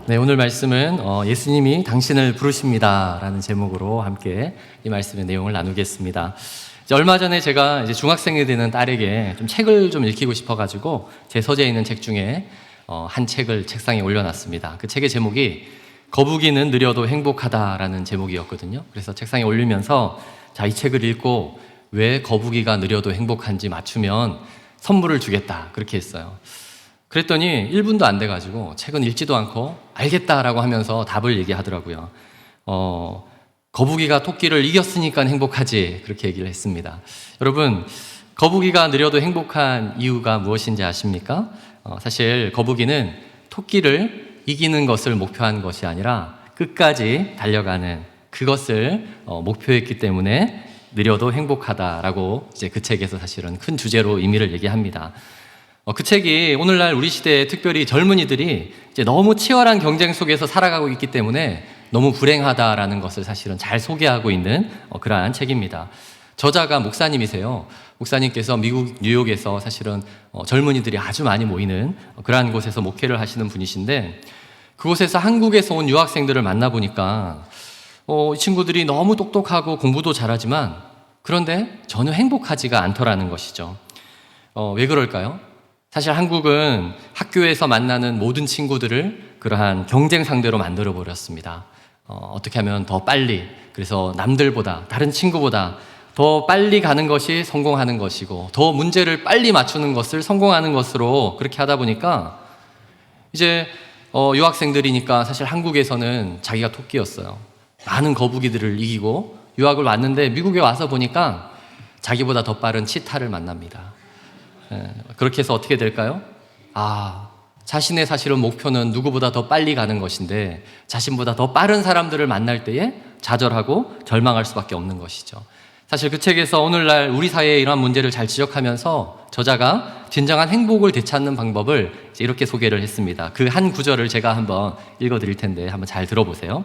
네, 오늘 말씀은 예수님이 당신을 부르십니다 라는 제목으로 함께 이 말씀의 내용을 나누겠습니다. 이제 얼마 전에 제가 이제 중학생이 되는 딸에게 좀 책을 좀 읽히고 싶어가지고 제 서재에 있는 책 중에 한 책을 책상에 올려놨습니다. 그 책의 제목이 거북이는 느려도 행복하다라는 제목이었거든요. 그래서 책상에 올리면서 자, 이 책을 읽고 왜 거북이가 느려도 행복한지 맞추면 선물을 주겠다 그렇게 했어요. 그랬더니 1분도 안 돼가지고 책은 읽지도 않고 알겠다라고 하면서 답을 얘기하더라고요. 거북이가 토끼를 이겼으니까 행복하지 그렇게 얘기를 했습니다. 여러분, 거북이가 느려도 행복한 이유가 무엇인지 아십니까? 사실 거북이는 토끼를 이기는 것을 목표한 것이 아니라 끝까지 달려가는 그것을 목표했기 때문에 느려도 행복하다라고 이제 그 책에서 사실은 큰 주제로 의미를 얘기합니다. 그 책이 오늘날 우리 시대에 특별히 젊은이들이 이제 너무 치열한 경쟁 속에서 살아가고 있기 때문에 너무 불행하다라는 것을 사실은 잘 소개하고 있는 그러한 책입니다. 저자가 목사님이세요. 목사님께서 미국 뉴욕에서 사실은 젊은이들이 아주 많이 모이는 그러한 곳에서 목회를 하시는 분이신데 그곳에서 한국에서 온 유학생들을 만나보니까 이 친구들이 너무 똑똑하고 공부도 잘하지만 그런데 전혀 행복하지가 않더라는 것이죠. 왜 그럴까요? 사실 한국은 학교에서 만나는 모든 친구들을 그러한 경쟁 상대로 만들어 버렸습니다. 어떻게 하면 더 빨리, 그래서 남들보다, 다른 친구보다 더 빨리 가는 것이 성공하는 것이고 더 문제를 빨리 맞추는 것을 성공하는 것으로 그렇게 하다 보니까 이제 유학생들이니까 사실 한국에서는 자기가 토끼였어요. 많은 거북이들을 이기고 유학을 왔는데 미국에 와서 보니까 자기보다 더 빠른 치타를 만납니다. 그렇게 해서 어떻게 될까요? 자신의 사실은 목표는 누구보다 더 빨리 가는 것인데 자신보다 더 빠른 사람들을 만날 때에 좌절하고 절망할 수밖에 없는 것이죠. 사실 그 책에서 오늘날 우리 사회의 이러한 문제를 잘 지적하면서 저자가 진정한 행복을 되찾는 방법을 이렇게 소개를 했습니다. 그 한 구절을 제가 한번 읽어드릴 텐데 한번 잘 들어보세요.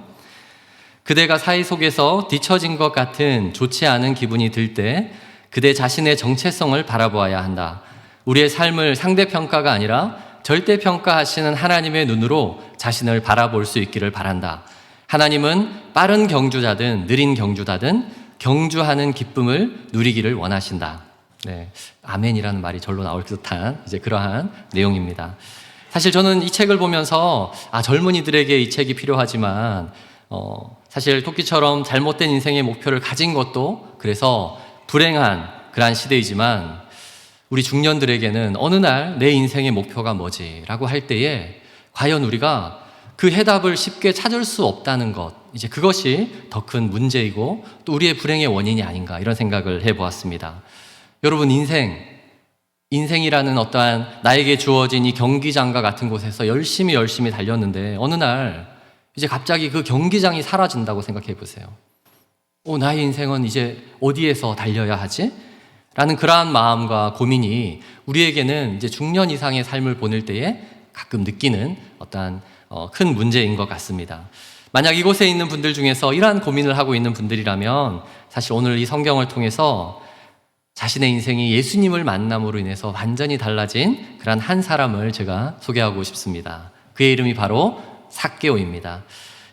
그대가 사회 속에서 뒤처진 것 같은 좋지 않은 기분이 들 때 그대 자신의 정체성을 바라보아야 한다. 우리의 삶을 상대평가가 아니라 절대평가하시는 하나님의 눈으로 자신을 바라볼 수 있기를 바란다. 하나님은 빠른 경주자든 느린 경주자든 경주하는 기쁨을 누리기를 원하신다. 네, 아멘이라는 말이 절로 나올 듯한 이제 그러한 내용입니다. 사실 저는 이 책을 보면서 젊은이들에게 이 책이 필요하지만 사실 토끼처럼 잘못된 인생의 목표를 가진 것도 그래서 불행한 그러한 시대이지만 우리 중년들에게는 어느 날 내 인생의 목표가 뭐지? 라고 할 때에 과연 우리가 그 해답을 쉽게 찾을 수 없다는 것, 이제 그것이 더 큰 문제이고 또 우리의 불행의 원인이 아닌가 이런 생각을 해보았습니다. 여러분, 인생이라는 어떠한 나에게 주어진 이 경기장과 같은 곳에서 열심히 달렸는데 어느 날 이제 갑자기 그 경기장이 사라진다고 생각해 보세요. 나의 인생은 이제 어디에서 달려야 하지? 라는 그러한 마음과 고민이 우리에게는 이제 중년 이상의 삶을 보낼 때에 가끔 느끼는 어떠한 큰 문제인 것 같습니다. 만약 이곳에 있는 분들 중에서 이러한 고민을 하고 있는 분들이라면 사실 오늘 이 성경을 통해서 자신의 인생이 예수님을 만남으로 인해서 완전히 달라진 그런 한 사람을 제가 소개하고 싶습니다. 그의 이름이 바로 삭개오입니다.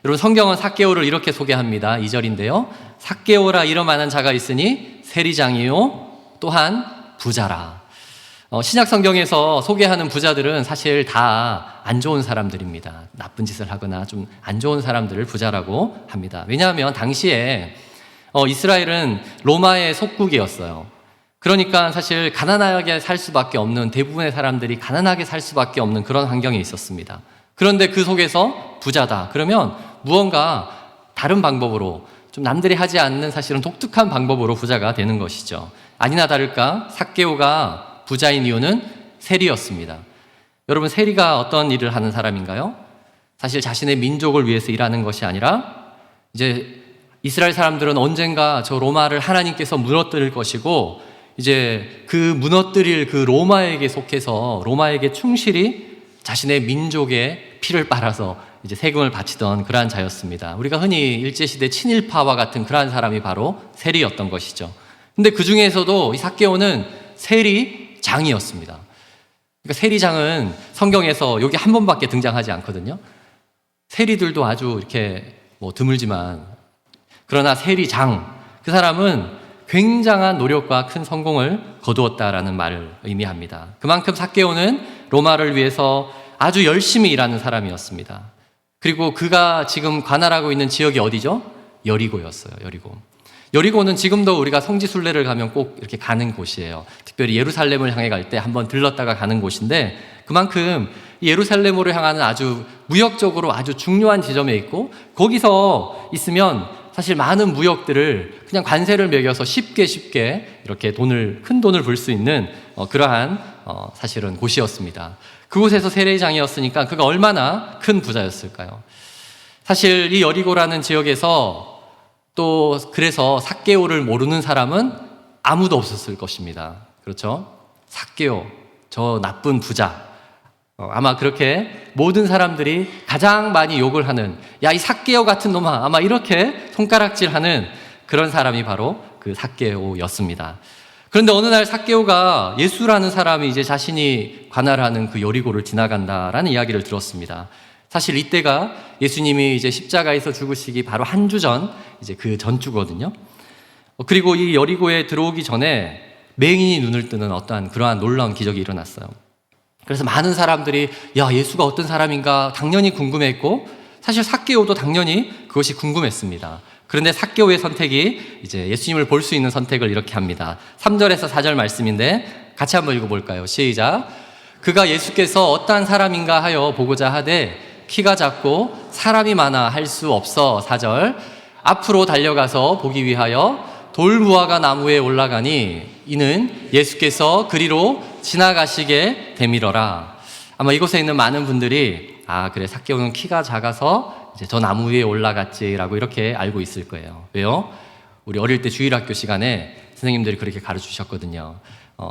여러분, 성경은 삭개오를 이렇게 소개합니다. 2절인데요. 삭개오라 이름 아는 자가 있으니 세리장이요 또한 부자라. 신약 성경에서 소개하는 부자들은 사실 다 안 좋은 사람들입니다. 나쁜 짓을 하거나 좀 안 좋은 사람들을 부자라고 합니다. 왜냐하면 당시에 이스라엘은 로마의 속국이었어요. 그러니까 사실 가난하게 살 수밖에 없는, 대부분의 사람들이 가난하게 살 수밖에 없는 그런 환경에 있었습니다. 그런데 그 속에서 부자다. 그러면 무언가 다른 방법으로 좀 남들이 하지 않는 사실은 독특한 방법으로 부자가 되는 것이죠. 아니나 다를까 삭개오가 부자인 이유는 세리였습니다. 여러분, 세리가 어떤 일을 하는 사람인가요? 사실 자신의 민족을 위해서 일하는 것이 아니라 이제 이스라엘 사람들은 언젠가 저 로마를 하나님께서 무너뜨릴 것이고 이제 그 무너뜨릴 그 로마에게 속해서 로마에게 충실히 자신의 민족의 피를 빨아서 이제 세금을 바치던 그러한 자였습니다. 우리가 흔히 일제시대 친일파와 같은 그러한 사람이 바로 세리였던 것이죠. 근데 그 중에서도 이 삭개오는 세리장이었습니다. 그러니까 세리장은 성경에서 여기 한 번밖에 등장하지 않거든요. 세리들도 아주 이렇게 뭐 드물지만, 그러나 세리장, 그 사람은 굉장한 노력과 큰 성공을 거두었다라는 말을 의미합니다. 그만큼 삭개오는 로마를 위해서 아주 열심히 일하는 사람이었습니다. 그리고 그가 지금 관할하고 있는 지역이 어디죠? 여리고였어요. 여리고는 지금도 우리가 성지순례를 가면 꼭 이렇게 가는 곳이에요. 특별히 예루살렘을 향해 갈 때 한번 들렀다가 가는 곳인데, 그만큼 예루살렘으로 향하는 아주 무역적으로 아주 중요한 지점에 있고, 거기서 있으면 사실 많은 무역들을 그냥 관세를 매겨서 쉽게 이렇게 큰 돈을 벌 수 있는 그러한 사실은 곳이었습니다. 그곳에서 세례장이었으니까 그가 얼마나 큰 부자였을까요? 사실 이 여리고라는 지역에서 또 그래서 삭개오를 모르는 사람은 아무도 없었을 것입니다. 그렇죠? 삭개오, 저 나쁜 부자. 아마 그렇게 모든 사람들이 가장 많이 욕을 하는, 야, 이 삭개오 같은 놈아, 아마 이렇게 손가락질하는 그런 사람이 바로 그 삭개오였습니다. 그런데 어느 날 삭개오가 예수라는 사람이 이제 자신이 관할하는 그 여리고를 지나간다라는 이야기를 들었습니다. 사실 이때가 예수님이 이제 십자가에서 죽으시기 바로 한 주 전, 이제 그 전주거든요. 그리고 이 여리고에 들어오기 전에 맹인이 눈을 뜨는 어떠한 그러한 놀라운 기적이 일어났어요. 그래서 많은 사람들이 야, 예수가 어떤 사람인가 당연히 궁금했고, 사실 삭개오도 당연히 그것이 궁금했습니다. 그런데 삭개오의 선택이 이제 예수님을 볼 수 있는 선택을 이렇게 합니다. 3절에서 4절 말씀인데 같이 한번 읽어볼까요? 시작. 그가 예수께서 어떠한 사람인가 하여 보고자 하되 키가 작고 사람이 많아 할 수 없어. 4절. 앞으로 달려가서 보기 위하여 돌무화과 나무에 올라가니 이는 예수께서 그리로 지나가시게 되밀어라. 아마 이곳에 있는 많은 분들이 그래, 삭개오는 키가 작아서 이제 저 나무 위에 올라갔지라고 이렇게 알고 있을 거예요. 왜요? 우리 어릴 때 주일학교 시간에 선생님들이 그렇게 가르쳐 주셨거든요.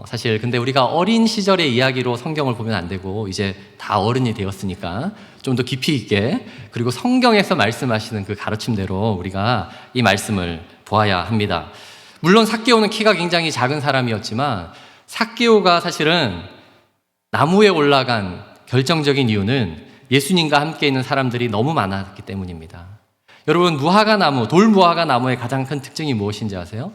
사실 근데 우리가 어린 시절의 이야기로 성경을 보면 안 되고 이제 다 어른이 되었으니까 좀 더 깊이 있게, 그리고 성경에서 말씀하시는 그 가르침대로 우리가 이 말씀을 보아야 합니다. 물론 삭개오는 키가 굉장히 작은 사람이었지만 삭개오가 사실은 나무에 올라간 결정적인 이유는 예수님과 함께 있는 사람들이 너무 많았기 때문입니다. 여러분, 돌무화과 나무의 가장 큰 특징이 무엇인지 아세요?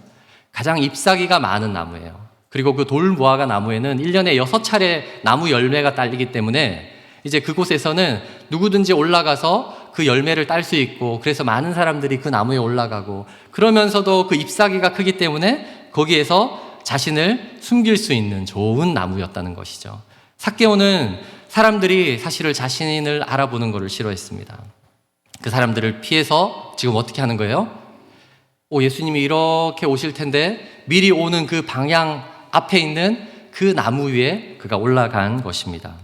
가장 잎사귀가 많은 나무예요. 그리고 그 돌무화과 나무에는 1년에 6차례 나무 열매가 딸리기 때문에 이제 그곳에서는 누구든지 올라가서 그 열매를 딸 수 있고, 그래서 많은 사람들이 그 나무에 올라가고, 그러면서도 그 잎사귀가 크기 때문에 거기에서 자신을 숨길 수 있는 좋은 나무였다는 것이죠. 삭개오는 사람들이 사실을 자신을 알아보는 것을 싫어했습니다. 그 사람들을 피해서 지금 어떻게 하는 거예요? 예수님이 이렇게 오실 텐데 미리 오는 그 방향 앞에 있는 그 나무 위에 그가 올라간 것입니다.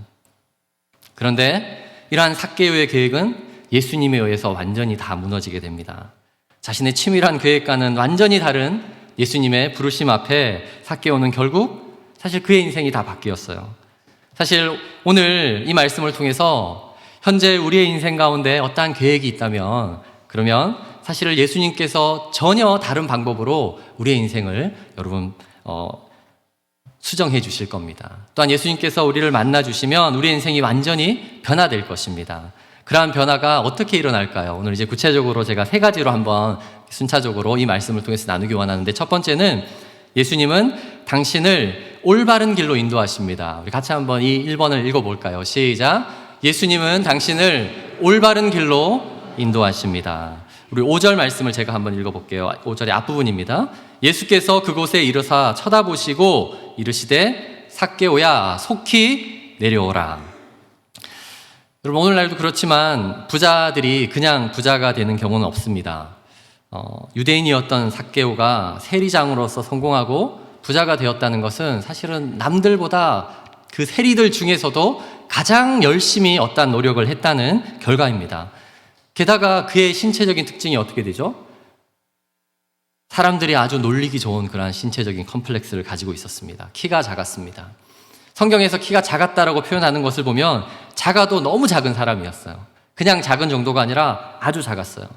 그런데 이러한 삭개오의 계획은 예수님에 의해서 완전히 다 무너지게 됩니다. 자신의 치밀한 계획과는 완전히 다른 예수님의 부르심 앞에 삭개오는 결국 사실 그의 인생이 다 바뀌었어요. 사실 오늘 이 말씀을 통해서 현재 우리의 인생 가운데 어떠한 계획이 있다면, 그러면 사실은 예수님께서 전혀 다른 방법으로 우리의 인생을 여러분 수정해 주실 겁니다. 또한 예수님께서 우리를 만나 주시면 우리의 인생이 완전히 변화될 것입니다. 그러한 변화가 어떻게 일어날까요? 오늘 이제 구체적으로 제가 3가지로 한번 순차적으로 이 말씀을 통해서 나누기 원하는데, 첫 번째는 예수님은 당신을 올바른 길로 인도하십니다. 우리 같이 한번 이 1번을 읽어볼까요? 시작. 예수님은 당신을 올바른 길로 인도하십니다. 우리 5절 말씀을 제가 한번 읽어볼게요. 5절의 앞부분입니다. 예수께서 그곳에 이르사 쳐다보시고 이르시되 삭개오야 속히 내려오라. 여러분, 오늘날도 그렇지만 부자들이 그냥 부자가 되는 경우는 없습니다. 유대인이었던 삭개오가 세리장으로서 성공하고 부자가 되었다는 것은 사실은 남들보다 그 세리들 중에서도 가장 열심히 어떠한 노력을 했다는 결과입니다. 게다가 그의 신체적인 특징이 어떻게 되죠? 사람들이 아주 놀리기 좋은 그러한 신체적인 컴플렉스를 가지고 있었습니다. 키가 작았습니다. 성경에서 키가 작았다라고 표현하는 것을 보면 작아도 너무 작은 사람이었어요. 그냥 작은 정도가 아니라 아주 작았어요.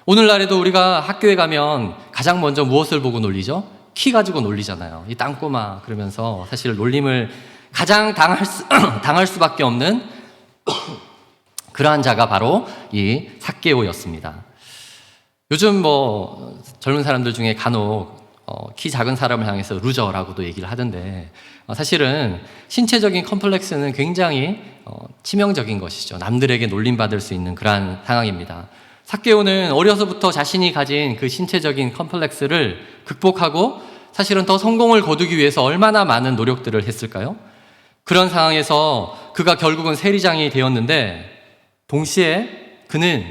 오늘날에도 우리가 학교에 가면 가장 먼저 무엇을 보고 놀리죠? 키 가지고 놀리잖아요. 이 땅꼬마 그러면서 사실 놀림을 가장 당할 수밖에 없는 그러한 자가 바로 이 삭개오였습니다. 요즘 젊은 사람들 중에 간혹 키 작은 사람을 향해서 루저라고도 얘기를 하던데, 사실은 신체적인 컴플렉스는 굉장히 치명적인 것이죠. 남들에게 놀림받을 수 있는 그러한 상황입니다. 삭개오는 어려서부터 자신이 가진 그 신체적인 컴플렉스를 극복하고 사실은 더 성공을 거두기 위해서 얼마나 많은 노력들을 했을까요? 그런 상황에서 그가 결국은 세리장이 되었는데, 동시에 그는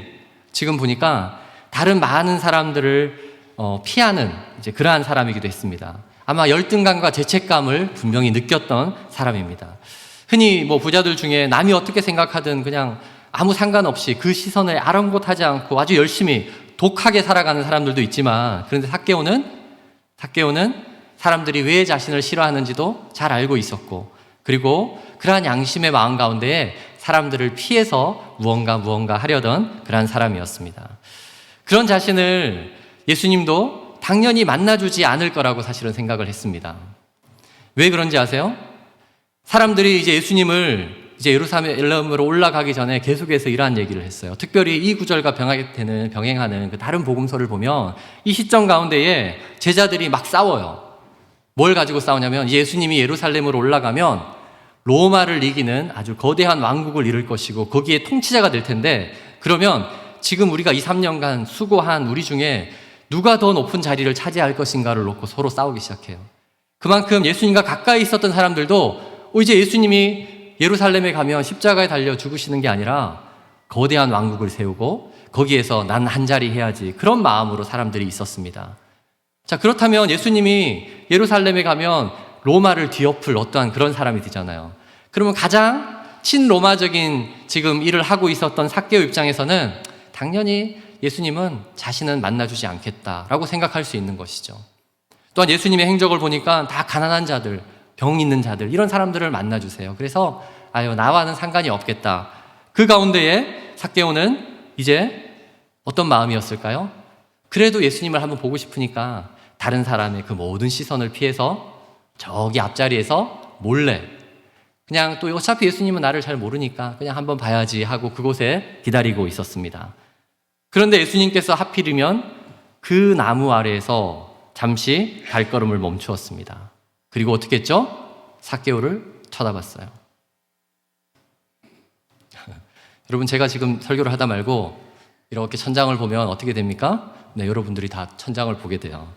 지금 보니까 다른 많은 사람들을 피하는 그러한 사람이기도 했습니다. 아마 열등감과 죄책감을 분명히 느꼈던 사람입니다. 흔히 부자들 중에 남이 어떻게 생각하든 그냥 아무 상관없이 그 시선을 아랑곳하지 않고 아주 열심히 독하게 살아가는 사람들도 있지만, 그런데 삭개오는 사람들이 왜 자신을 싫어하는지도 잘 알고 있었고, 그리고 그러한 양심의 마음 가운데에 사람들을 피해서 무언가 하려던 그러한 사람이었습니다. 그런 자신을 예수님도 당연히 만나주지 않을 거라고 사실은 생각을 했습니다. 왜 그런지 아세요? 사람들이 이제 예수님을 예루살렘으로 올라가기 전에 계속해서 이러한 얘기를 했어요. 특별히 이 구절과 병행하는 그 다른 복음서를 보면 이 시점 가운데에 제자들이 막 싸워요. 뭘 가지고 싸우냐면, 예수님이 예루살렘으로 올라가면 로마를 이기는 아주 거대한 왕국을 이룰 것이고 거기에 통치자가 될 텐데, 그러면 지금 우리가 2, 3년간 수고한 우리 중에 누가 더 높은 자리를 차지할 것인가를 놓고 서로 싸우기 시작해요. 그만큼 예수님과 가까이 있었던 사람들도 이제 예수님이 예루살렘에 가면 십자가에 달려 죽으시는 게 아니라 거대한 왕국을 세우고 거기에서 난 한 자리 해야지, 그런 마음으로 사람들이 있었습니다. 자, 그렇다면 예수님이 예루살렘에 가면 로마를 뒤엎을 어떠한 그런 사람이 되잖아요. 그러면 가장 친로마적인 지금 일을 하고 있었던 삭개오 입장에서는 당연히 예수님은 자신은 만나주지 않겠다라고 생각할 수 있는 것이죠. 또한 예수님의 행적을 보니까 다 가난한 자들, 병 있는 자들, 이런 사람들을 만나주세요. 그래서 나와는 상관이 없겠다. 그 가운데에 삭개오는 이제 어떤 마음이었을까요? 그래도 예수님을 한번 보고 싶으니까 다른 사람의 그 모든 시선을 피해서 저기 앞자리에서 몰래, 그냥 또 어차피 예수님은 나를 잘 모르니까 그냥 한번 봐야지 하고 그곳에 기다리고 있었습니다. 그런데 예수님께서 하필이면 그 나무 아래에서 잠시 발걸음을 멈추었습니다. 그리고 어떻게 했죠? 삭개오를 쳐다봤어요. 여러분, 제가 지금 설교를 하다 말고 이렇게 천장을 보면 어떻게 됩니까? 네, 여러분들이 다 천장을 보게 돼요.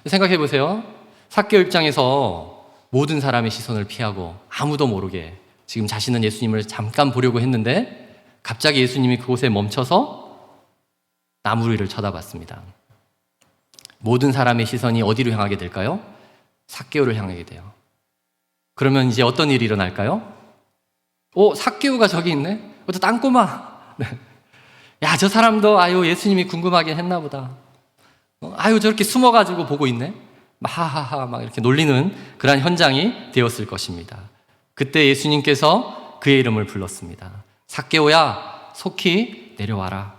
생각해 보세요. 삭개오 입장에서 모든 사람의 시선을 피하고 아무도 모르게 지금 자신은 예수님을 잠깐 보려고 했는데 갑자기 예수님이 그곳에 멈춰서 나무 위를 쳐다봤습니다. 모든 사람의 시선이 어디로 향하게 될까요? 삭개오를 향하게 돼요. 그러면 이제 어떤 일이 일어날까요? 삭개오가 저기 있네? 저 땅꼬마. 야, 저 사람도 예수님이 궁금하긴 했나 보다. 저렇게 숨어가지고 보고 있네? 하하하 막 이렇게 놀리는 그런 현장이 되었을 것입니다. 그때 예수님께서 그의 이름을 불렀습니다. 삭개오야, 속히 내려와라.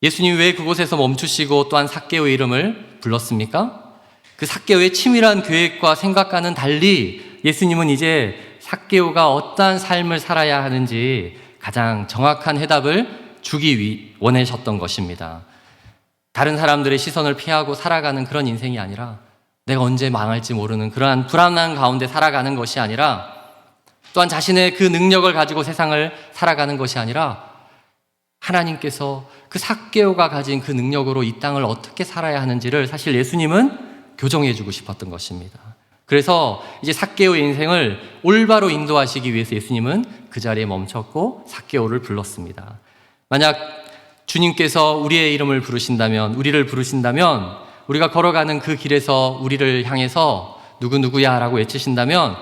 예수님이 왜 그곳에서 멈추시고 또한 삭개오의 이름을 불렀습니까? 그 삭개오의 치밀한 계획과 생각과는 달리 예수님은 이제 삭개오가 어떠한 삶을 살아야 하는지 가장 정확한 해답을 주기 원하셨던 것입니다. 다른 사람들의 시선을 피하고 살아가는 그런 인생이 아니라, 내가 언제 망할지 모르는 그러한 불안한 가운데 살아가는 것이 아니라, 또한 자신의 그 능력을 가지고 세상을 살아가는 것이 아니라, 하나님께서 그 삭개오가 가진 그 능력으로 이 땅을 어떻게 살아야 하는지를 사실 예수님은 교정해 주고 싶었던 것입니다. 그래서 이제 삭개오의 인생을 올바로 인도하시기 위해서 예수님은 그 자리에 멈췄고 삭개오를 불렀습니다. 만약 주님께서 우리의 이름을 부르신다면, 우리를 부르신다면, 우리가 걸어가는 그 길에서 우리를 향해서 누구누구야 라고 외치신다면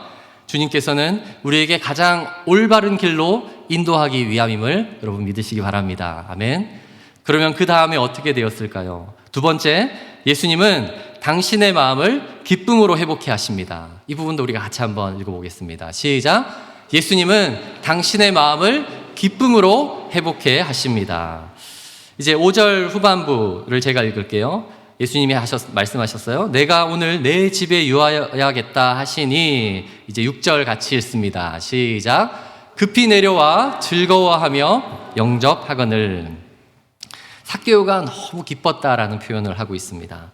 주님께서는 우리에게 가장 올바른 길로 인도하기 위함임을 여러분 믿으시기 바랍니다. 아멘. 그러면 그 다음에 어떻게 되었을까요? 두 번째, 예수님은 당신의 마음을 기쁨으로 회복해 하십니다. 이 부분도 우리가 같이 한번 읽어보겠습니다. 시작. 예수님은 당신의 마음을 기쁨으로 회복해 하십니다. 이제 5절 후반부를 제가 읽을게요. 예수님이 말씀하셨어요. 내가 오늘 내 집에 유하여야겠다 하시니, 이제 6절 같이 읽습니다. 시작. 급히 내려와 즐거워하며 영접하거늘. 삭개오가 너무 기뻤다라는 표현을 하고 있습니다.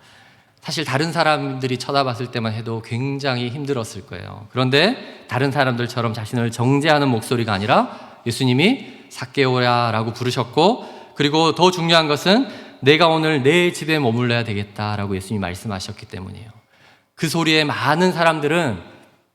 사실 다른 사람들이 쳐다봤을 때만 해도 굉장히 힘들었을 거예요. 그런데 다른 사람들처럼 자신을 정죄하는 목소리가 아니라 예수님이 삭개오야라고 부르셨고, 그리고 더 중요한 것은 내가 오늘 내 집에 머물러야 되겠다라고 예수님이 말씀하셨기 때문이에요. 그 소리에 많은 사람들은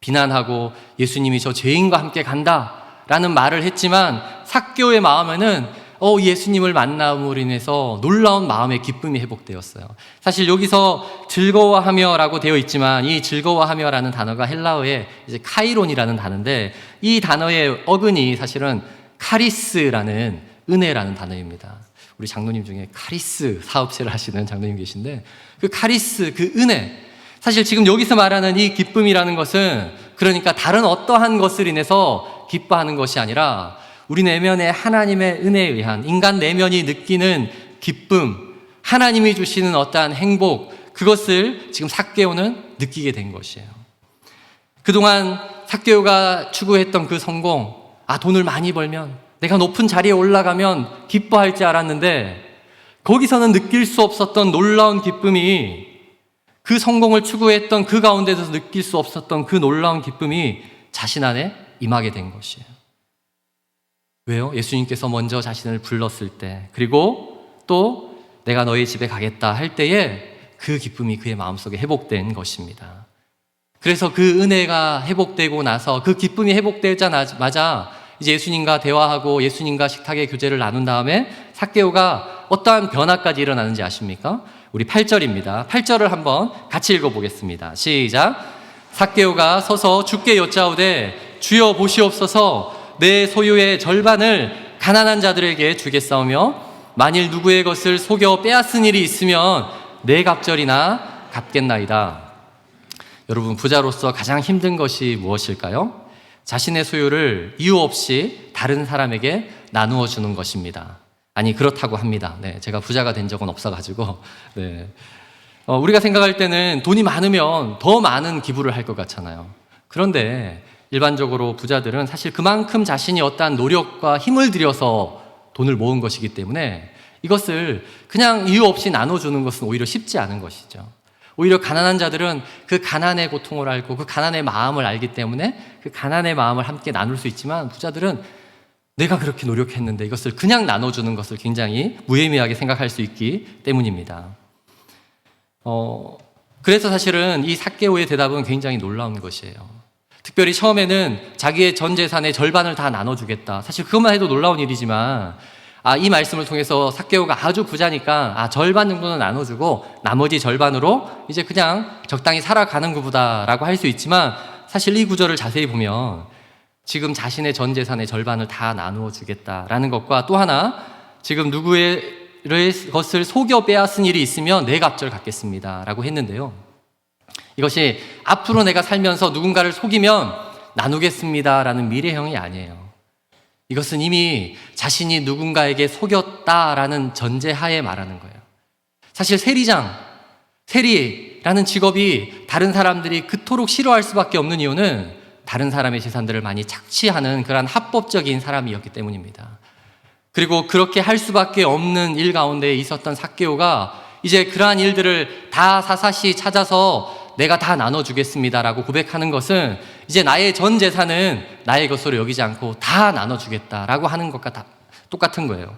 비난하고 예수님이 저 죄인과 함께 간다라는 말을 했지만, 삭개오의 마음에는 예수님을 만남으로 인해서 놀라운 마음의 기쁨이 회복되었어요. 사실 여기서 즐거워하며라고 되어 있지만, 이 즐거워하며라는 단어가 헬라어의 이제 카이론이라는 단어인데, 이 단어의 어근이 사실은 카리스라는 은혜라는 단어입니다. 우리 장로님 중에 카리스 사업체를 하시는 장로님 계신데, 그 카리스, 그 은혜, 사실 지금 여기서 말하는 이 기쁨이라는 것은 그러니까 다른 어떠한 것을 인해서 기뻐하는 것이 아니라 우리 내면에 하나님의 은혜에 의한 인간 내면이 느끼는 기쁨, 하나님이 주시는 어떠한 행복, 그것을 지금 삭개오는 느끼게 된 것이에요. 그동안 삭개오가 추구했던 그 성공, 돈을 많이 벌면, 내가 높은 자리에 올라가면 기뻐할 줄 알았는데, 거기서는 느낄 수 없었던 놀라운 기쁨이, 그 성공을 추구했던 그 가운데서 느낄 수 없었던 그 놀라운 기쁨이 자신 안에 임하게 된 것이에요. 왜요? 예수님께서 먼저 자신을 불렀을 때, 그리고 또 내가 너희 집에 가겠다 할 때에 그 기쁨이 그의 마음속에 회복된 것입니다. 그래서 그 은혜가 회복되고 나서, 그 기쁨이 회복되자마자 이제 예수님과 대화하고 예수님과 식탁의 교제를 나눈 다음에 삭개오가 어떠한 변화까지 일어나는지 아십니까? 우리 8절입니다. 8절을 한번 같이 읽어보겠습니다. 시작. 삭개오가 서서 주께 여짜오되 주여 보시옵소서, 내 소유의 절반을 가난한 자들에게 주겠사오며 만일 누구의 것을 속여 빼앗은 일이 있으면 네 갑절이나 갚겠나이다. 여러분, 부자로서 가장 힘든 것이 무엇일까요? 자신의 소유를 이유 없이 다른 사람에게 나누어 주는 것입니다. 아니, 그렇다고 합니다. 네, 제가 부자가 된 적은 없어가지고. 네. 우리가 생각할 때는 돈이 많으면 더 많은 기부를 할 것 같잖아요. 그런데 일반적으로 부자들은 사실 그만큼 자신이 어떠한 노력과 힘을 들여서 돈을 모은 것이기 때문에 이것을 그냥 이유 없이 나눠주는 것은 오히려 쉽지 않은 것이죠. 오히려 가난한 자들은 그 가난의 고통을 알고 그 가난의 마음을 알기 때문에 그 가난의 마음을 함께 나눌 수 있지만, 부자들은 내가 그렇게 노력했는데 이것을 그냥 나눠주는 것을 굉장히 무의미하게 생각할 수 있기 때문입니다. 그래서 사실은 이 삭개오의 대답은 굉장히 놀라운 것이에요. 특별히 처음에는 자기의 전 재산의 절반을 다 나눠주겠다. 사실 그것만 해도 놀라운 일이지만, 이 말씀을 통해서 삭개오가 아주 부자니까 절반 정도는 나눠주고 나머지 절반으로 이제 그냥 적당히 살아가는 것보다라고 할 수 있지만, 사실 이 구절을 자세히 보면 지금 자신의 전 재산의 절반을 다 나누어 주겠다라는 것과, 또 하나 지금 누구의 것을 속여 빼앗은 일이 있으면 네 갑절 갚겠습니다 라고 했는데요, 이것이 앞으로 내가 살면서 누군가를 속이면 나누겠습니다 라는 미래형이 아니에요. 이것은 이미 자신이 누군가에게 속였다라는 전제하에 말하는 거예요. 사실 세리라는 직업이 다른 사람들이 그토록 싫어할 수밖에 없는 이유는 다른 사람의 재산들을 많이 착취하는 그러한 합법적인 사람이었기 때문입니다. 그리고 그렇게 할 수밖에 없는 일 가운데 있었던 삭개오가 이제 그러한 일들을 다 사사시 찾아서 내가 다 나눠주겠습니다라고 고백하는 것은 이제 나의 전 재산은 나의 것으로 여기지 않고 다 나눠주겠다라고 하는 것과 다 똑같은 거예요.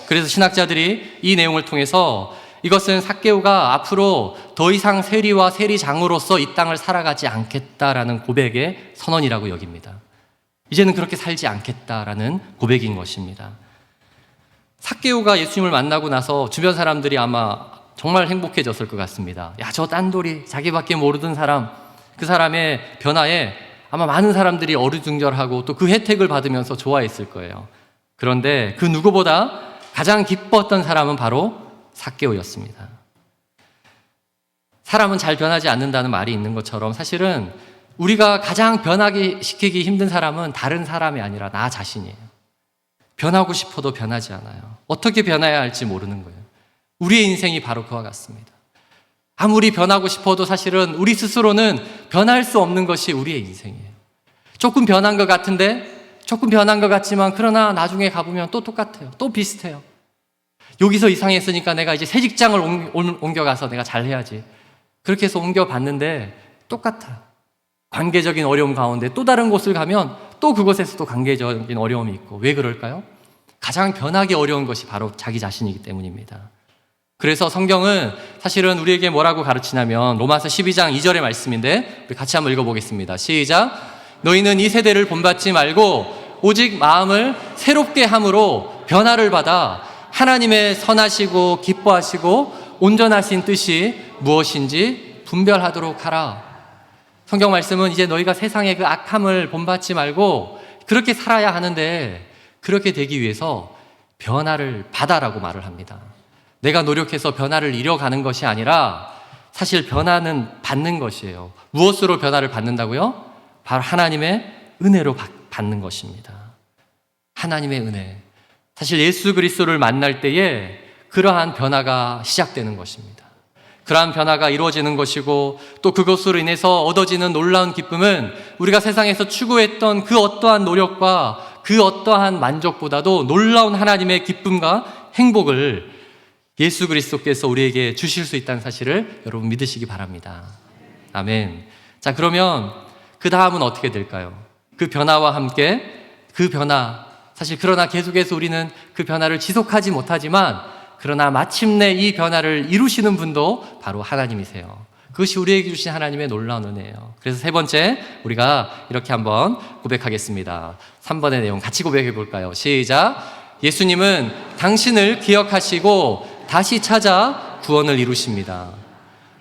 그래서 신학자들이 이 내용을 통해서 이것은 삭개오가 앞으로 더 이상 세리와 세리장으로서 이 땅을 살아가지 않겠다라는 고백의 선언이라고 여깁니다. 이제는 그렇게 살지 않겠다라는 고백인 것입니다. 삭개오가 예수님을 만나고 나서 주변 사람들이 아마 정말 행복해졌을 것 같습니다. 저 딴돌이, 자기밖에 모르던 사람, 그 사람의 변화에 아마 많은 사람들이 어리둥절하고 또 그 혜택을 받으면서 좋아했을 거예요. 그런데 그 누구보다 가장 기뻤던 사람은 바로 삭개오였습니다. 사람은 잘 변하지 않는다는 말이 있는 것처럼, 사실은 우리가 가장 변하게 시키기 힘든 사람은 다른 사람이 아니라 나 자신이에요. 변하고 싶어도 변하지 않아요. 어떻게 변해야 할지 모르는 거예요. 우리의 인생이 바로 그와 같습니다. 아무리 변하고 싶어도 사실은 우리 스스로는 변할 수 없는 것이 우리의 인생이에요. 조금 변한 것 같은데 조금 변한 것 같지만 그러나 나중에 가보면 또 똑같아요. 또 비슷해요. 여기서 이상했으니까 내가 이제 새 직장을 옮겨가서 내가 잘해야지. 그렇게 해서 옮겨봤는데 똑같아요. 관계적인 어려움 가운데 또 다른 곳을 가면 또 그곳에서도 관계적인 어려움이 있고. 왜 그럴까요? 가장 변하기 어려운 것이 바로 자기 자신이기 때문입니다. 그래서 성경은 사실은 우리에게 뭐라고 가르치냐면 로마서 12장 2절의 말씀인데 우리 같이 한번 읽어보겠습니다. 시작. 너희는 이 세대를 본받지 말고 오직 마음을 새롭게 함으로 변화를 받아 하나님의 선하시고 기뻐하시고 온전하신 뜻이 무엇인지 분별하도록 하라. 성경 말씀은 이제 너희가 세상의 그 악함을 본받지 말고 그렇게 살아야 하는데 그렇게 되기 위해서 변화를 받아라고 말을 합니다. 내가 노력해서 변화를 이뤄가는 것이 아니라 사실 변화는 받는 것이에요. 무엇으로 변화를 받는다고요? 바로 하나님의 은혜로 받는 것입니다. 하나님의 은혜. 사실 예수 그리스도를 만날 때에 그러한 변화가 시작되는 것입니다. 그러한 변화가 이루어지는 것이고 또 그것으로 인해서 얻어지는 놀라운 기쁨은 우리가 세상에서 추구했던 그 어떠한 노력과 그 어떠한 만족보다도 놀라운 하나님의 기쁨과 행복을 예수 그리스도께서 우리에게 주실 수 있다는 사실을 여러분 믿으시기 바랍니다. 아멘. 자, 그러면 그 다음은 어떻게 될까요? 그 변화와 함께 그 변화, 사실 그러나 계속해서 우리는 그 변화를 지속하지 못하지만 그러나 마침내 이 변화를 이루시는 분도 바로 하나님이세요. 그것이 우리에게 주신 하나님의 놀라운 은혜예요. 그래서 세 번째 우리가 이렇게 한번 고백하겠습니다. 3번의 내용 같이 고백해 볼까요? 시작. 예수님은 당신을 기억하시고 다시 찾아 구원을 이루십니다.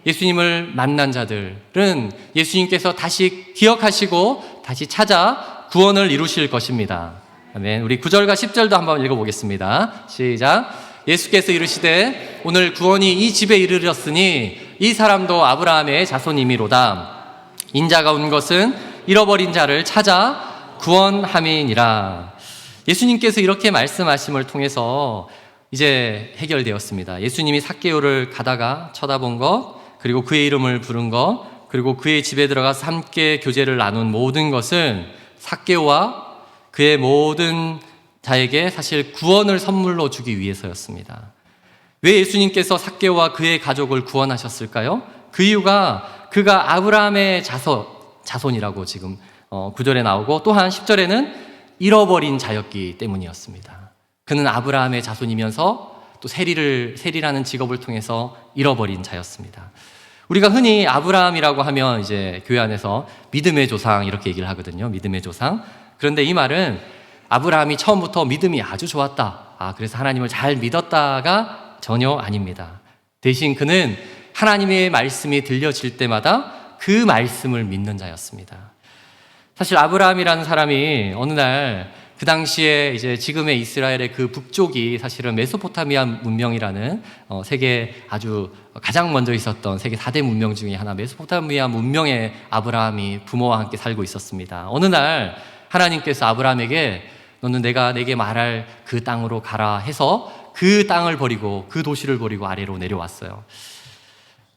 예수님을 만난 자들은 예수님께서 다시 기억하시고 다시 찾아 구원을 이루실 것입니다. 아멘. 우리 9절과 10절도 한번 읽어보겠습니다. 시작. 예수께서 이르시되 오늘 구원이 이 집에 이르렀으니 이 사람도 아브라함의 자손이미로다. 인자가 온 것은 잃어버린 자를 찾아 구원함이니라. 예수님께서 이렇게 말씀하심을 통해서 이제 해결되었습니다. 예수님이 삭개오를 가다가 쳐다본 것, 그리고 그의 이름을 부른 것, 그리고 그의 집에 들어가서 함께 교제를 나눈 모든 것은 삭개오와 그의 모든 자에게 사실 구원을 선물로 주기 위해서였습니다. 왜 예수님께서 삭개오와 그의 가족을 구원하셨을까요? 그 이유가 그가 아브라함의 자손이라고 지금 9절에 나오고 또한 10절에는 잃어버린 자였기 때문이었습니다. 그는 아브라함의 자손이면서 또 세리라는 직업을 통해서 잃어버린 자였습니다. 우리가 흔히 아브라함이라고 하면 이제 교회 안에서 믿음의 조상 이렇게 얘기를 하거든요. 믿음의 조상. 그런데 이 말은 아브라함이 처음부터 믿음이 아주 좋았다. 그래서 하나님을 잘 믿었다가 전혀 아닙니다. 대신 그는 하나님의 말씀이 들려질 때마다 그 말씀을 믿는 자였습니다. 사실 아브라함이라는 사람이 어느 날 그 당시에 이제 지금의 이스라엘의 그 북쪽이 사실은 메소포타미아 문명이라는 세계 아주 가장 먼저 있었던 세계 4대 문명 중에 하나 메소포타미아 문명의 아브라함이 부모와 함께 살고 있었습니다. 어느 날 하나님께서 아브라함에게 너는 내가 내게 말할 그 땅으로 가라 해서 그 땅을 버리고 그 도시를 버리고 아래로 내려왔어요.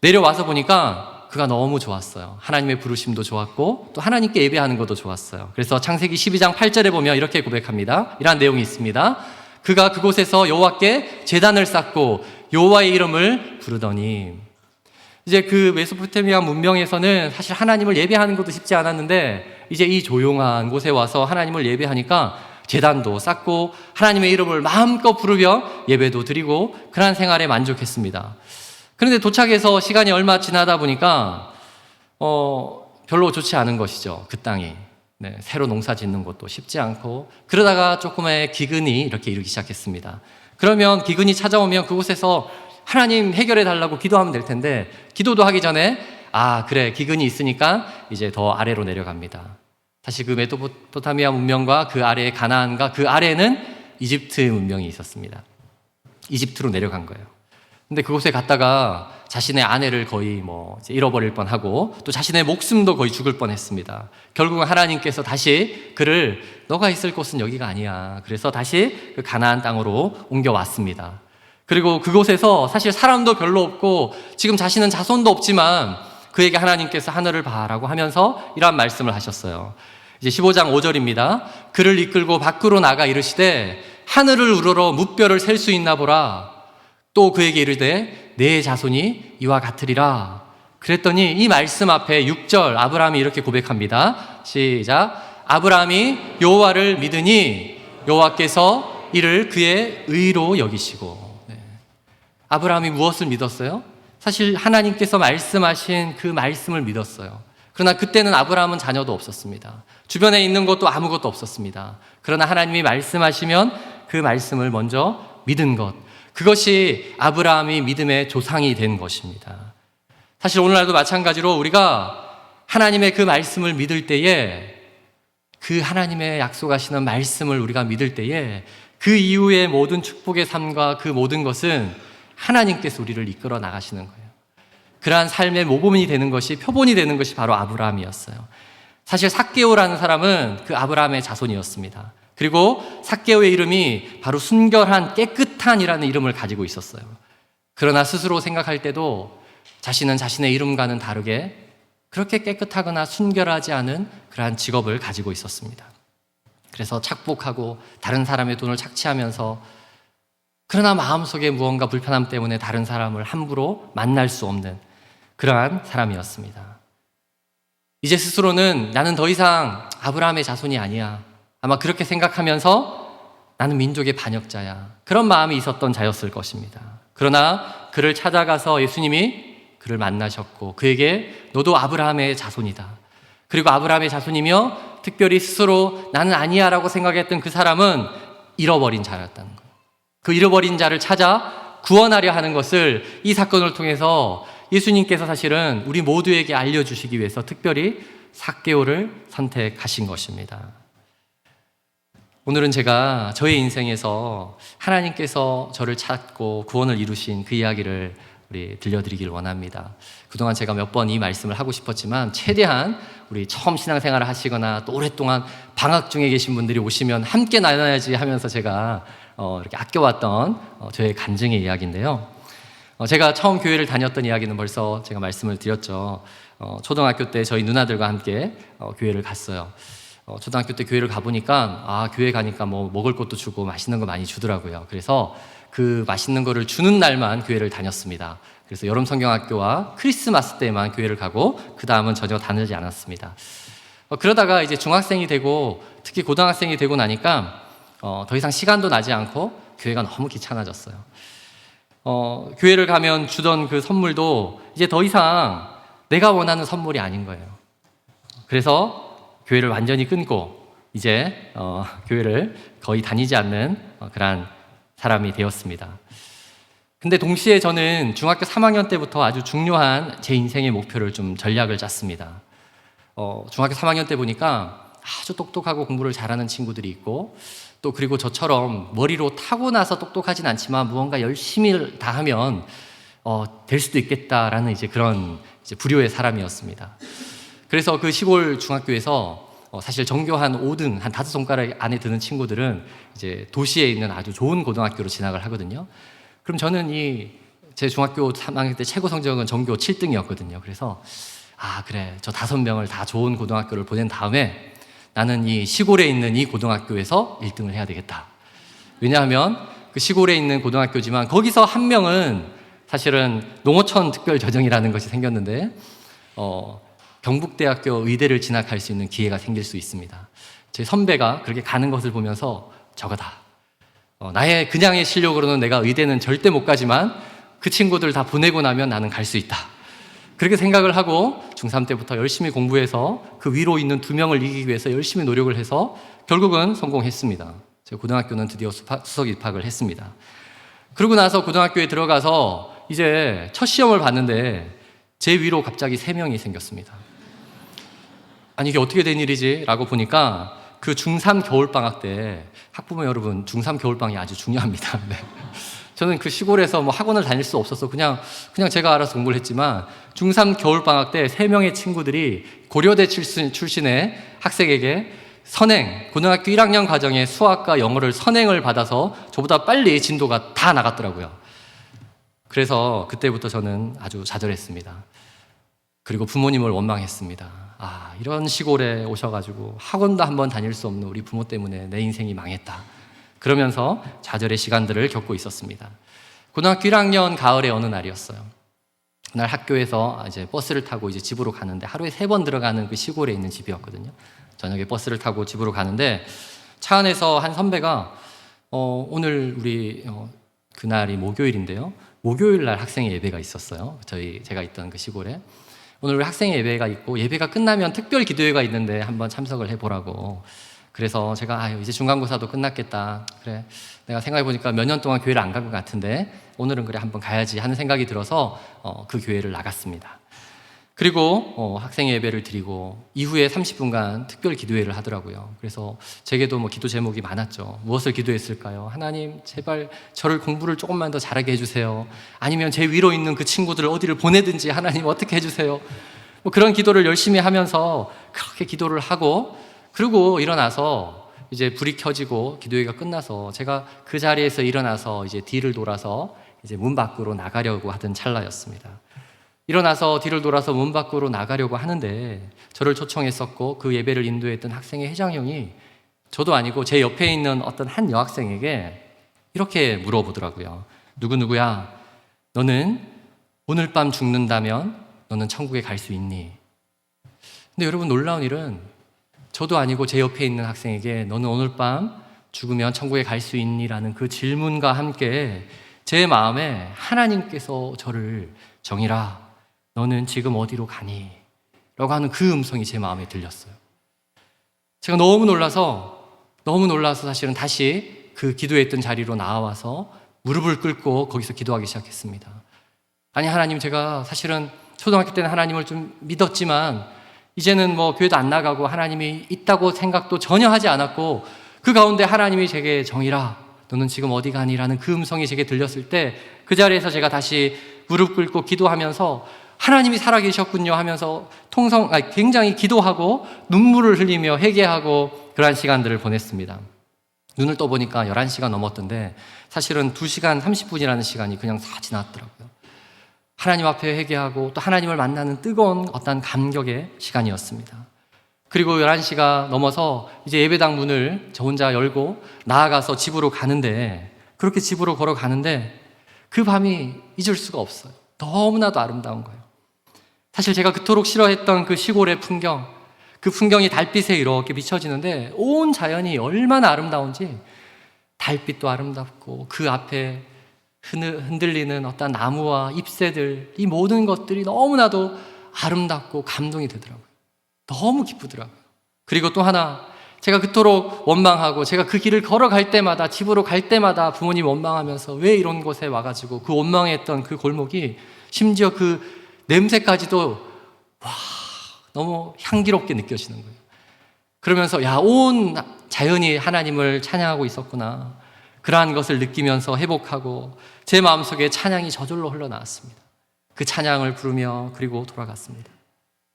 내려와서 보니까 그가 너무 좋았어요. 하나님의 부르심도 좋았고 또 하나님께 예배하는 것도 좋았어요. 그래서 창세기 12장 8절에 보면 이렇게 고백합니다. 이러한 내용이 있습니다. 그가 그곳에서 여호와께 제단을 쌓고 여호와의 이름을 부르더니, 이제 그 메소포타미아 문명에서는 사실 하나님을 예배하는 것도 쉽지 않았는데 이제 이 조용한 곳에 와서 하나님을 예배하니까 제단도 쌓고 하나님의 이름을 마음껏 부르며 예배도 드리고 그러한 생활에 만족했습니다. 그런데 도착해서 시간이 얼마 지나다 보니까 별로 좋지 않은 것이죠. 그 땅이. 네, 새로 농사 짓는 것도 쉽지 않고 그러다가 조금의 기근이 이렇게 이르기 시작했습니다. 그러면 기근이 찾아오면 그곳에서 하나님 해결해 달라고 기도하면 될 텐데 기도도 하기 전에 그래 기근이 있으니까 이제 더 아래로 내려갑니다. 사실 그 메소포타미아 문명과 그 아래에 가나안과 그 아래에는 이집트 문명이 있었습니다. 이집트로 내려간 거예요. 근데 그곳에 갔다가 자신의 아내를 거의 이제 잃어버릴 뻔하고 또 자신의 목숨도 거의 죽을 뻔했습니다. 결국은 하나님께서 다시 그를 너가 있을 곳은 여기가 아니야. 그래서 다시 그 가나안 땅으로 옮겨왔습니다. 그리고 그곳에서 사실 사람도 별로 없고 지금 자신은 자손도 없지만 그에게 하나님께서 하늘을 봐라고 하면서 이러한 말씀을 하셨어요. 이제 15장 5절입니다. 그를 이끌고 밖으로 나가 이르시되 하늘을 우러러 무뼈를 셀 수 있나 보라. 또 그에게 이르되 내 자손이 이와 같으리라. 그랬더니 이 말씀 앞에 6절 아브라함이 이렇게 고백합니다. 시작. 아브라함이 여호와를 믿으니 여호와께서 이를 그의 의로 여기시고. 네. 아브라함이 무엇을 믿었어요? 사실 하나님께서 말씀하신 그 말씀을 믿었어요. 그러나 그때는 아브라함은 자녀도 없었습니다. 주변에 있는 것도 아무것도 없었습니다. 그러나 하나님이 말씀하시면 그 말씀을 먼저 믿은 것, 그것이 아브라함이 믿음의 조상이 된 것입니다. 사실 오늘날도 마찬가지로 우리가 하나님의 그 말씀을 믿을 때에, 그 하나님의 약속하시는 말씀을 우리가 믿을 때에 그 이후의 모든 축복의 삶과 그 모든 것은 하나님께서 우리를 이끌어 나가시는 거예요. 그러한 삶의 모범이 되는 것이, 표본이 되는 것이 바로 아브라함이었어요. 사실 삭개오라는 사람은 그 아브라함의 자손이었습니다. 그리고 삭개오의 이름이 바로 순결한, 깨끗한이라는 이름을 가지고 있었어요. 그러나 스스로 생각할 때도 자신은 자신의 이름과는 다르게 그렇게 깨끗하거나 순결하지 않은 그러한 직업을 가지고 있었습니다. 그래서 착복하고 다른 사람의 돈을 착취하면서, 그러나 마음속에 무언가 불편함 때문에 다른 사람을 함부로 만날 수 없는 그러한 사람이었습니다. 이제 스스로는 나는 더 이상 아브라함의 자손이 아니야, 아마 그렇게 생각하면서 나는 민족의 반역자야, 그런 마음이 있었던 자였을 것입니다. 그러나 그를 찾아가서 예수님이 그를 만나셨고 그에게 너도 아브라함의 자손이다, 그리고 아브라함의 자손이며 특별히 스스로 나는 아니야 라고 생각했던 그 사람은 잃어버린 자였다는 거예요. 그 잃어버린 자를 찾아 구원하려 하는 것을 이 사건을 통해서 예수님께서 사실은 우리 모두에게 알려주시기 위해서 특별히 삭개오를 선택하신 것입니다. 오늘은 제가 저의 인생에서 하나님께서 저를 찾고 구원을 이루신 그 이야기를 우리 들려드리길 원합니다. 그동안 제가 몇 번 이 말씀을 하고 싶었지만 최대한 우리 처음 신앙생활을 하시거나 또 오랫동안 방학 중에 계신 분들이 오시면 함께 나눠야지 하면서 제가 이렇게 아껴왔던 저의 간증의 이야기인데요. 제가 처음 교회를 다녔던 이야기는 벌써 제가 말씀을 드렸죠. 초등학교 때 저희 누나들과 함께 교회를 갔어요. 초등학교 때 교회를 가보니까 교회 가니까 뭐 먹을 것도 주고 맛있는 거 많이 주더라고요. 그래서 그 맛있는 거를 주는 날만 교회를 다녔습니다. 그래서 여름 성경학교와 크리스마스 때만 교회를 가고 그 다음은 전혀 다니지 않았습니다. 그러다가 이제 중학생이 되고 특히 고등학생이 되고 나니까 더 이상 시간도 나지 않고 교회가 너무 귀찮아졌어요. 교회를 가면 주던 그 선물도 이제 더 이상 내가 원하는 선물이 아닌 거예요. 그래서 교회를 완전히 끊고 이제 교회를 거의 다니지 않는 그런 사람이 되었습니다. 근데 동시에 저는 중학교 3학년 때부터 아주 중요한 제 인생의 목표를 좀 전략을 짰습니다. 중학교 3학년 때 보니까 아주 똑똑하고 공부를 잘하는 친구들이 있고 또 그리고 저처럼 머리로 타고나서 똑똑하진 않지만 무언가 열심히 다 하면 될 수도 있겠다라는 이제 그런 이제 부류의 사람이었습니다. 그래서 그 시골 중학교에서 사실 전교 한 5등, 한 5손가락 안에 드는 친구들은 이제 도시에 있는 아주 좋은 고등학교로 진학을 하거든요. 그럼 저는 제 중학교 3학년 때 최고 성적은 전교 7등이었거든요. 그래서 그래, 저 5명을 다 좋은 고등학교를 보낸 다음에 나는 이 시골에 있는 이 고등학교에서 1등을 해야 되겠다. 왜냐하면 그 시골에 있는 고등학교지만 거기서 한 명은 사실은 농어촌 특별전형이라는 것이 생겼는데 경북대학교 의대를 진학할 수 있는 기회가 생길 수 있습니다. 제 선배가 그렇게 가는 것을 보면서 저거다. 나의 그냥의 실력으로는 내가 의대는 절대 못 가지만 그 친구들 다 보내고 나면 나는 갈 수 있다. 그렇게 생각을 하고 중3 때부터 열심히 공부해서 그 위로 있는 2명을 이기기 위해서 열심히 노력을 해서 결국은 성공했습니다. 제가 고등학교는 드디어 수석 입학을 했습니다. 그러고 나서 고등학교에 들어가서 이제 첫 시험을 봤는데 제 위로 갑자기 3명이 생겼습니다. 아니 이게 어떻게 된 일이지? 라고 보니까 그 중3 겨울방학 때 학부모 여러분 중3 겨울방학이 아주 중요합니다. 네. 저는 그 시골에서 뭐 학원을 다닐 수 없어서 그냥 제가 알아서 공부를 했지만 중3 겨울방학 때 3명의 친구들이 고려대 출신의 학생에게 고등학교 1학년 과정에 수학과 영어를 선행을 받아서 저보다 빨리 진도가 다 나갔더라고요. 그래서 그때부터 저는 아주 좌절했습니다. 그리고 부모님을 원망했습니다. 이런 시골에 오셔가지고 학원도 한번 다닐 수 없는 우리 부모 때문에 내 인생이 망했다. 그러면서 좌절의 시간들을 겪고 있었습니다. 고등학교 1학년 가을의 어느 날이었어요. 그날 학교에서 이제 버스를 타고 이제 집으로 가는데, 하루에 3번 들어가는 그 시골에 있는 집이었거든요. 저녁에 버스를 타고 집으로 가는데 차 안에서 한 선배가 오늘 우리 그날이 목요일인데요. 목요일 날 학생의 예배가 있었어요. 제가 있던 그 시골에. 오늘 우리 학생의 예배가 있고 예배가 끝나면 특별 기도회가 있는데 한번 참석을 해보라고. 그래서 제가 이제 중간고사도 끝났겠다. 그래, 내가 생각해보니까 몇 년 동안 교회를 안 간 것 같은데 오늘은 그래 한번 가야지 하는 생각이 들어서 그 교회를 나갔습니다. 그리고 학생의 예배를 드리고 이후에 30분간 특별 기도회를 하더라고요. 그래서 제게도 뭐 기도 제목이 많았죠. 무엇을 기도했을까요? 하나님 제발 저를 공부를 조금만 더 잘하게 해주세요. 아니면 제 위로 있는 그 친구들을 어디를 보내든지 하나님 어떻게 해주세요. 뭐 그런 기도를 열심히 하면서 그렇게 기도를 하고, 그리고 일어나서 이제 불이 켜지고 기도회가 끝나서 제가 그 자리에서 일어나서 이제 뒤를 돌아서 이제 문 밖으로 나가려고 하던 찰나였습니다. 일어나서 뒤를 돌아서 문 밖으로 나가려고 하는데 저를 초청했었고 그 예배를 인도했던 학생의 회장형이 저도 아니고 제 옆에 있는 어떤 한 여학생에게 이렇게 물어보더라고요. 누구누구야, 너는 오늘 밤 죽는다면 너는 천국에 갈 수 있니? 근데 여러분, 놀라운 일은 저도 아니고 제 옆에 있는 학생에게 너는 오늘 밤 죽으면 천국에 갈 수 있니? 라는 그 질문과 함께 제 마음에 하나님께서 저를 정일아, 너는 지금 어디로 가니? 라고 하는 그 음성이 제 마음에 들렸어요. 제가 너무 놀라서 사실은 다시 그 기도했던 자리로 나와서 무릎을 꿇고 거기서 기도하기 시작했습니다. 아니 하나님, 제가 사실은 초등학교 때는 하나님을 좀 믿었지만 이제는 뭐 교회도 안 나가고 하나님이 있다고 생각도 전혀 하지 않았고, 그 가운데 하나님이 제게 정일아, 너는 지금 어디 가니? 라는 그 음성이 제게 들렸을 때 그 자리에서 제가 다시 무릎 꿇고 기도하면서 하나님이 살아계셨군요 하면서 굉장히 기도하고 눈물을 흘리며 회개하고 그러한 시간들을 보냈습니다. 눈을 떠보니까 11시가 넘었던데 사실은 2시간 30분이라는 시간이 그냥 다 지났더라고요. 하나님 앞에 회개하고 또 하나님을 만나는 뜨거운 어떤 감격의 시간이었습니다. 그리고 11시가 넘어서 이제 예배당 문을 저 혼자 열고 나아가서 집으로 가는데, 그렇게 집으로 걸어가는데 그 밤이 잊을 수가 없어요. 너무나도 아름다운 거예요. 사실 제가 그토록 싫어했던 그 시골의 풍경, 그 풍경이 달빛에 이렇게 비춰지는데 온 자연이 얼마나 아름다운지, 달빛도 아름답고 그 앞에 흔들리는 어떤 나무와 잎새들, 이 모든 것들이 너무나도 아름답고 감동이 되더라고요. 너무 기쁘더라고요. 그리고 또 하나, 제가 그토록 원망하고 제가 그 길을 걸어갈 때마다, 집으로 갈 때마다 부모님 원망하면서 왜 이런 곳에 와가지고 그 원망했던 그 골목이 심지어 그 냄새까지도 너무 향기롭게 느껴지는 거예요. 그러면서 온 자연이 하나님을 찬양하고 있었구나, 그러한 것을 느끼면서 회복하고 제 마음속에 찬양이 저절로 흘러나왔습니다. 그 찬양을 부르며 그리고 돌아갔습니다.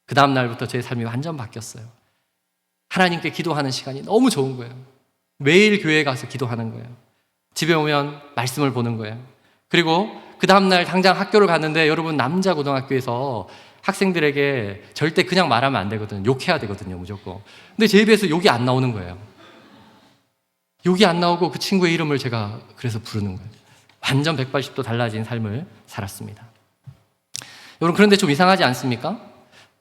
그 다음 날부터 제 삶이 완전 바뀌었어요. 하나님께 기도하는 시간이 너무 좋은 거예요. 매일 교회에 가서 기도하는 거예요. 집에 오면 말씀을 보는 거예요. 그리고 그 다음 날 당장 학교를 갔는데, 여러분, 남자 고등학교에서 학생들에게 절대 그냥 말하면 안 되거든요. 욕해야 되거든요, 무조건. 근데 제 입에서 욕이 안 나오는 거예요. 욕이 안 나오고 그 친구의 이름을 제가 그래서 부르는 거예요. 완전 180도 달라진 삶을 살았습니다. 여러분, 그런데 좀 이상하지 않습니까?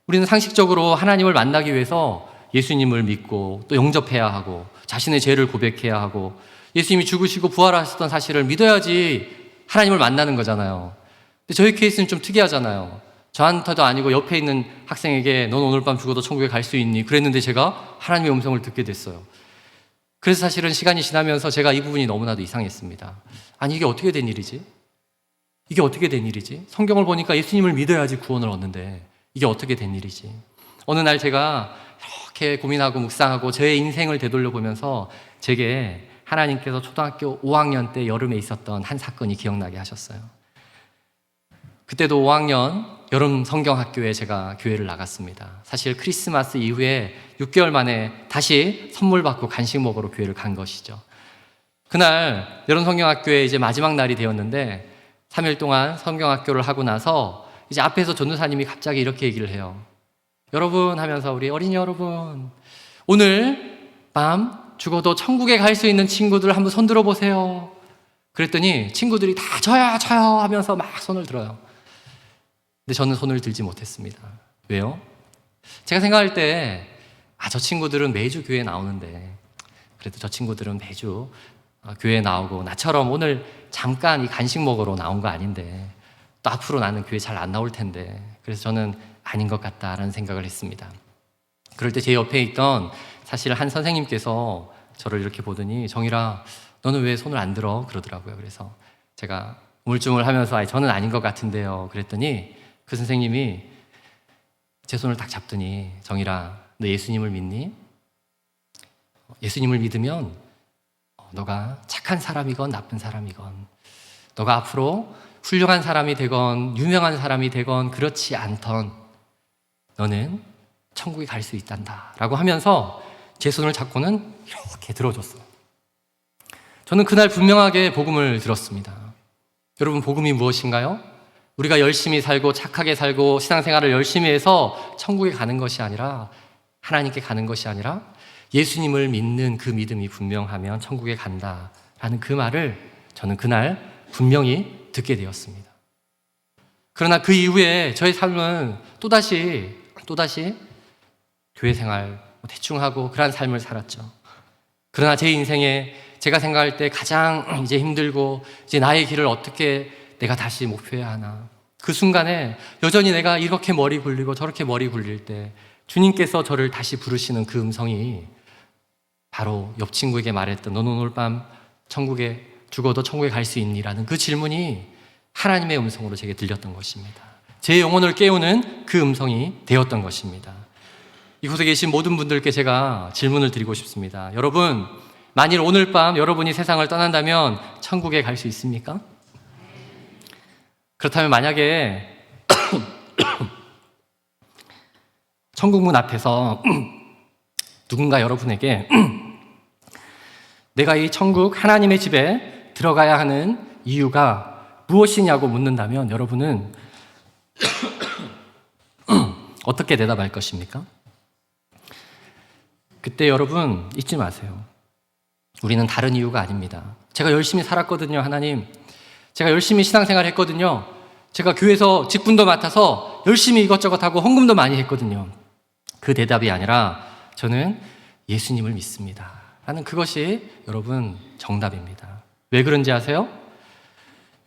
우리는 상식적으로 하나님을 만나기 위해서 예수님을 믿고 또 영접해야 하고 자신의 죄를 고백해야 하고 예수님이 죽으시고 부활하셨던 사실을 믿어야지 하나님을 만나는 거잖아요. 근데 저희 케이스는 좀 특이하잖아요. 저한테도 아니고 옆에 있는 학생에게 넌 오늘 밤 죽어도 천국에 갈 수 있니? 그랬는데 제가 하나님의 음성을 듣게 됐어요. 그래서 사실은 시간이 지나면서 제가 이 부분이 너무나도 이상했습니다. 아니, 이게 어떻게 된 일이지? 이게 어떻게 된 일이지? 성경을 보니까 예수님을 믿어야지 구원을 얻는데 이게 어떻게 된 일이지? 어느 날 제가 이렇게 고민하고 묵상하고 제 인생을 되돌려 보면서 제게 하나님께서 초등학교 5학년 때 여름에 있었던 한 사건이 기억나게 하셨어요. 그때도 5학년 여름 성경학교에 제가 교회를 나갔습니다. 사실 크리스마스 이후에 6개월 만에 다시 선물 받고 간식 먹으러 교회를 간 것이죠. 그날 여름 성경학교에 이제 마지막 날이 되었는데 3일 동안 성경학교를 하고 나서 이제 앞에서 전도사님이 갑자기 이렇게 얘기를 해요. 여러분 하면서 우리 어린이 여러분, 오늘 밤 죽어도 천국에 갈 수 있는 친구들 한번 손 들어보세요. 그랬더니 친구들이 다 저요 저요 하면서 막 손을 들어요. 근데 저는 손을 들지 못했습니다. 왜요? 제가 생각할 때 저 친구들은 매주 교회에 나오는데, 그래도 저 친구들은 매주 교회에 나오고 나처럼 오늘 잠깐 이 간식 먹으러 나온 거 아닌데, 또 앞으로 나는 교회 잘 안 나올 텐데, 그래서 저는 아닌 것 같다라는 생각을 했습니다. 그럴 때 제 옆에 있던 사실 한 선생님께서 저를 이렇게 보더니, 정일아 너는 왜 손을 안 들어? 그러더라고요. 그래서 제가 우물쭈물하면서 저는 아닌 것 같은데요 그랬더니 그 선생님이 제 손을 딱 잡더니, 정일아 너 예수님을 믿니? 예수님을 믿으면 너가 착한 사람이건 나쁜 사람이건, 너가 앞으로 훌륭한 사람이 되건 유명한 사람이 되건 그렇지 않던 너는 천국에 갈 수 있단다 라고 하면서 제 손을 잡고는 이렇게 들어줬어요. 저는 그날 분명하게 복음을 들었습니다. 여러분, 복음이 무엇인가요? 우리가 열심히 살고 착하게 살고 신앙생활을 열심히 해서 천국에 가는 것이 아니라, 하나님께 가는 것이 아니라 예수님을 믿는 그 믿음이 분명하면 천국에 간다라는 그 말을 저는 그날 분명히 듣게 되었습니다. 그러나 그 이후에 저의 삶은 또다시 교회 생활 대충 하고 그러한 삶을 살았죠. 그러나 제 인생에 제가 생각할 때 가장 이제 힘들고, 이제 나의 길을 어떻게 내가 다시 목표해야 하나, 그 순간에 여전히 내가 이렇게 머리 굴리고 저렇게 머리 굴릴 때 주님께서 저를 다시 부르시는 그 음성이 바로 옆 친구에게 말했던 너는 오늘 밤 천국에 죽어도 천국에 갈 수 있니? 라는 그 질문이 하나님의 음성으로 제게 들렸던 것입니다. 제 영혼을 깨우는 그 음성이 되었던 것입니다. 이곳에 계신 모든 분들께 제가 질문을 드리고 싶습니다. 여러분, 만일 오늘 밤 여러분이 세상을 떠난다면 천국에 갈 수 있습니까? 그렇다면 만약에 천국문 앞에서 누군가 여러분에게 내가 이 천국 하나님의 집에 들어가야 하는 이유가 무엇이냐고 묻는다면 여러분은 어떻게 대답할 것입니까? 그때 여러분 잊지 마세요. 우리는 다른 이유가 아닙니다. 제가 열심히 살았거든요, 하나님. 제가 열심히 신앙생활 했거든요. 제가 교회에서 직분도 맡아서 열심히 이것저것 하고 헌금도 많이 했거든요. 그 대답이 아니라 저는 예수님을 믿습니다 라는 그것이 여러분 정답입니다. 왜 그런지 아세요?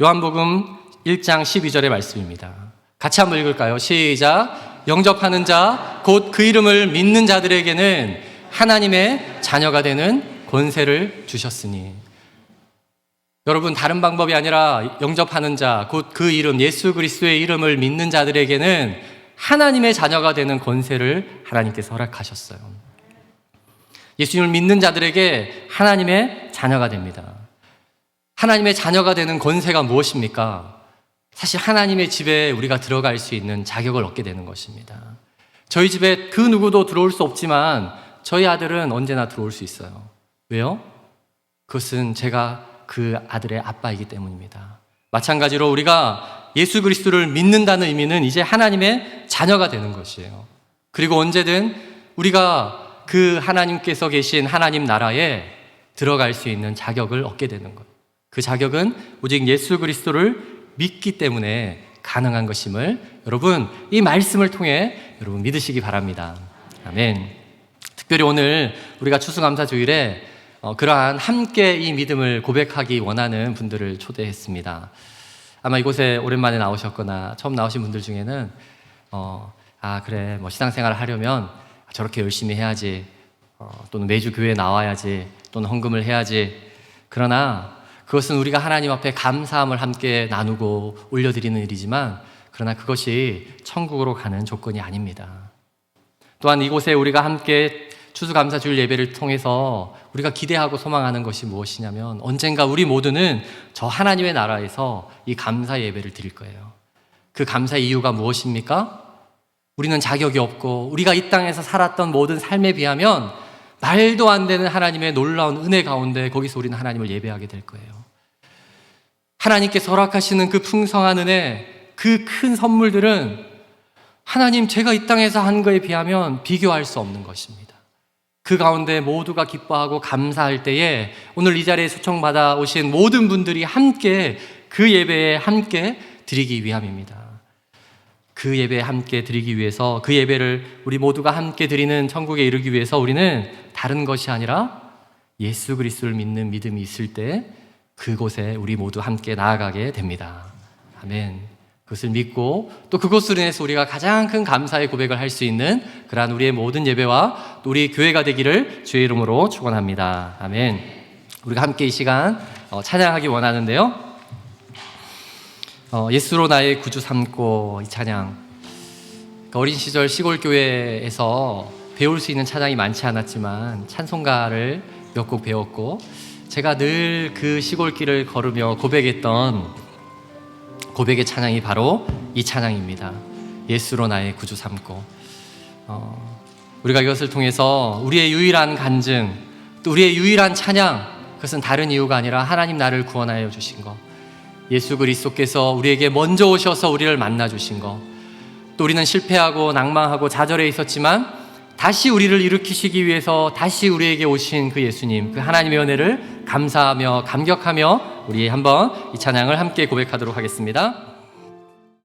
요한복음 1장 12절의 말씀입니다. 같이 한번 읽을까요? 시작. 영접하는 자 곧 그 이름을 믿는 자들에게는 하나님의 자녀가 되는 권세를 주셨으니. 여러분, 다른 방법이 아니라 영접하는 자 곧 그 이름 예수 그리스도의 이름을 믿는 자들에게는 하나님의 자녀가 되는 권세를 하나님께서 허락하셨어요. 예수님을 믿는 자들에게 하나님의 자녀가 됩니다. 하나님의 자녀가 되는 권세가 무엇입니까? 사실 하나님의 집에 우리가 들어갈 수 있는 자격을 얻게 되는 것입니다. 저희 집에 그 누구도 들어올 수 없지만 저희 아들은 언제나 들어올 수 있어요. 왜요? 그것은 제가 그 아들의 아빠이기 때문입니다. 마찬가지로 우리가 예수 그리스도를 믿는다는 의미는 이제 하나님의 자녀가 되는 것이에요. 그리고 언제든 우리가 그 하나님께서 계신 하나님 나라에 들어갈 수 있는 자격을 얻게 되는 것. 그 자격은 오직 예수 그리스도를 믿기 때문에 가능한 것임을 여러분 이 말씀을 통해 여러분 믿으시기 바랍니다. 아멘. 특별히 오늘 우리가 추수감사주일에 그러한 함께 이 믿음을 고백하기 원하는 분들을 초대했습니다. 아마 이곳에 오랜만에 나오셨거나 처음 나오신 분들 중에는 그래 신앙생활을 하려면 저렇게 열심히 해야지, 또는 매주 교회에 나와야지, 또는 헌금을 해야지. 그러나 그것은 우리가 하나님 앞에 감사함을 함께 나누고 올려드리는 일이지만, 그러나 그것이 천국으로 가는 조건이 아닙니다. 또한 이곳에 우리가 함께 추수감사주일 예배를 통해서 우리가 기대하고 소망하는 것이 무엇이냐면, 언젠가 우리 모두는 저 하나님의 나라에서 이 감사 예배를 드릴 거예요. 그 감사의 이유가 무엇입니까? 우리는 자격이 없고 우리가 이 땅에서 살았던 모든 삶에 비하면 말도 안 되는 하나님의 놀라운 은혜 가운데 거기서 우리는 하나님을 예배하게 될 거예요. 하나님께서 허락하시는 그 풍성한 은혜, 그 큰 선물들은 하나님, 제가 이 땅에서 한 거에 비하면 비교할 수 없는 것입니다. 그 가운데 모두가 기뻐하고 감사할 때에 오늘 이 자리에 초청받아 오신 모든 분들이 함께 그 예배에 함께 드리기 위함입니다. 그 예배에 함께 드리기 위해서, 그 예배를 우리 모두가 함께 드리는 천국에 이르기 위해서 우리는 다른 것이 아니라 예수 그리스도를 믿는 믿음이 있을 때 그곳에 우리 모두 함께 나아가게 됩니다. 아멘. 그것을 믿고 또 그것으로 인해서 우리가 가장 큰 감사의 고백을 할 수 있는 그러한 우리의 모든 예배와 또 우리 교회가 되기를 주의 이름으로 축원합니다. 아멘. 우리가 함께 이 시간 찬양하기 원하는데요. 예수로 나의 구주 삼고, 이 찬양, 어린 시절 시골 교회에서 배울 수 있는 찬양이 많지 않았지만 찬송가를 몇 곡 배웠고, 제가 늘 그 시골길을 걸으며 고백했던 고백의 찬양이 바로 이 찬양입니다. 예수로 나의 구주 삼고. 우리가 이것을 통해서 우리의 유일한 간증, 또 우리의 유일한 찬양, 그것은 다른 이유가 아니라 하나님 나를 구원하여 주신 것, 예수 그리스도께서 우리에게 먼저 오셔서 우리를 만나 주신 것, 또 우리는 실패하고 낭망하고 좌절해 있었지만 다시 우리를 일으키시기 위해서 다시 우리에게 오신 그 예수님, 그 하나님의 은혜를 감사하며 감격하며 우리 한번 이 찬양을 함께 고백하도록 하겠습니다.